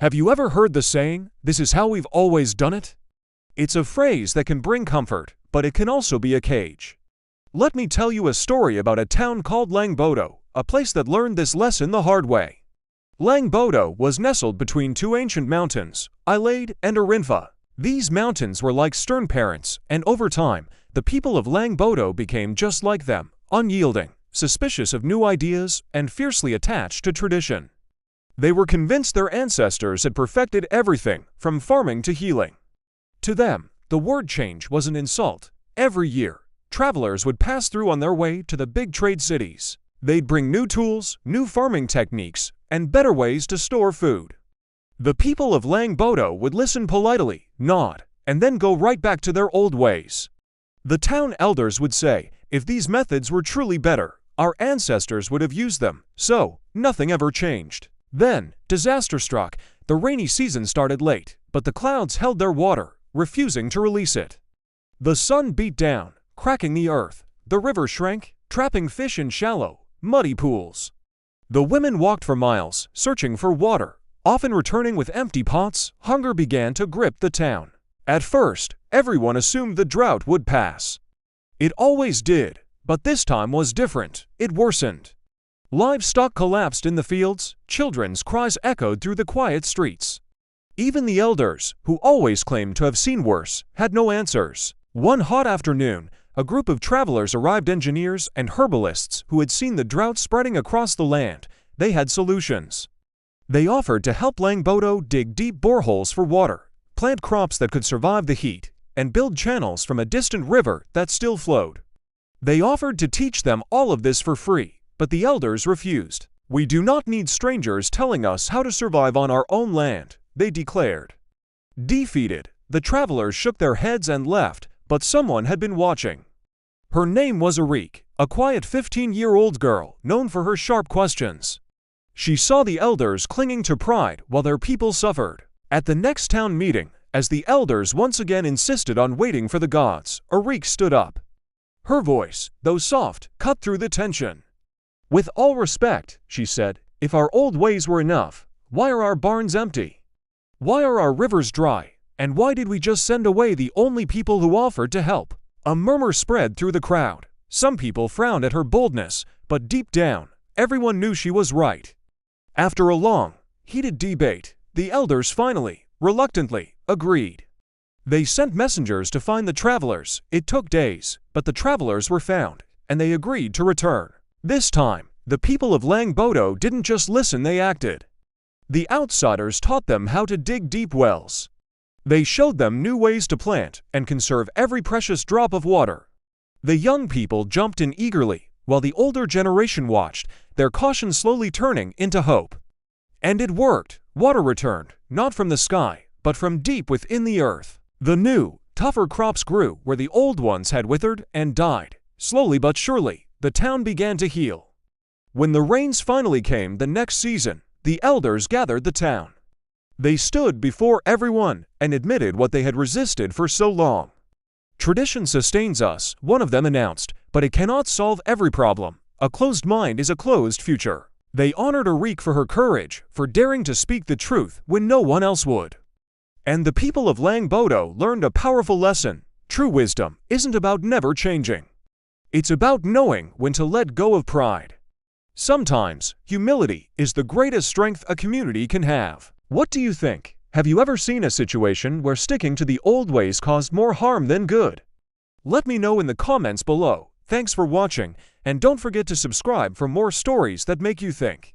Have you ever heard the saying, "This is how we've always done it"? It's a phrase that can bring comfort, but it can also be a cage. Let me tell you a story about a town called Langbodo, a place that learned this lesson the hard way. Langbodo was nestled between two ancient mountains, Àríkẹ and Àríkẹ. These mountains were like stern parents, and over time, the people of Langbodo became just like them, unyielding, suspicious of new ideas, and fiercely attached to tradition. They were convinced their ancestors had perfected everything, from farming to healing. To them, the word change was an insult. Every year, travelers would pass through on their way to the big trade cities. They'd bring new tools, new farming techniques, and better ways to store food. The people of Langbodo would listen politely, nod, and then go right back to their old ways. The town elders would say, if these methods were truly better, our ancestors would have used them, so nothing ever changed. Then, disaster struck. The rainy season started late, but the clouds held their water, refusing to release it. The sun beat down, cracking the earth. The river shrank, trapping fish in shallow, muddy pools. The women walked for miles, searching for water, often returning with empty pots. Hunger began to grip the town. At first, everyone assumed the drought would pass. It always did, but this time was different. It worsened. Livestock collapsed in the fields, children's cries echoed through the quiet streets. Even the elders, who always claimed to have seen worse, had no answers. One hot afternoon, a group of travelers arrived, engineers and herbalists who had seen the drought spreading across the land. They had solutions. They offered to help Langbodo dig deep boreholes for water, plant crops that could survive the heat, and build channels from a distant river that still flowed. They offered to teach them all of this for free, but the elders refused. "We do not need strangers telling us how to survive on our own land," they declared. Defeated, the travelers shook their heads and left, but someone had been watching. Her name was Àríkẹ, a quiet 15-year-old girl known for her sharp questions. She saw the elders clinging to pride while their people suffered. At the next town meeting, as the elders once again insisted on waiting for the gods, Àríkẹ stood up. Her voice, though soft, cut through the tension. "With all respect," she said, "if our old ways were enough, why are our barns empty? Why are our rivers dry? And why did we just send away the only people who offered to help?" A murmur spread through the crowd. Some people frowned at her boldness, but deep down, everyone knew she was right. After a long, heated debate, the elders finally, reluctantly, agreed. They sent messengers to find the travelers. It took days, but the travelers were found, and they agreed to return. This time, the people of Langbodo didn't just listen, they acted. The outsiders taught them how to dig deep wells. They showed them new ways to plant and conserve every precious drop of water. The young people jumped in eagerly, while the older generation watched, their caution slowly turning into hope. And it worked. Water returned, not from the sky, but from deep within the earth. The new, tougher crops grew where the old ones had withered and died. Slowly but surely, the town began to heal. When the rains finally came the next season, the elders gathered the town. They stood before everyone and admitted what they had resisted for so long. "Tradition sustains us," one of them announced, "but it cannot solve every problem. A closed mind is a closed future." They honored Àríkẹ for her courage, for daring to speak the truth when no one else would. And the people of Langbodo learned a powerful lesson. True wisdom isn't about never changing. It's about knowing when to let go of pride. Sometimes, humility is the greatest strength a community can have. What do you think? Have you ever seen a situation where sticking to the old ways caused more harm than good? Let me know in the comments below. Thanks for watching, and don't forget to subscribe for more stories that make you think.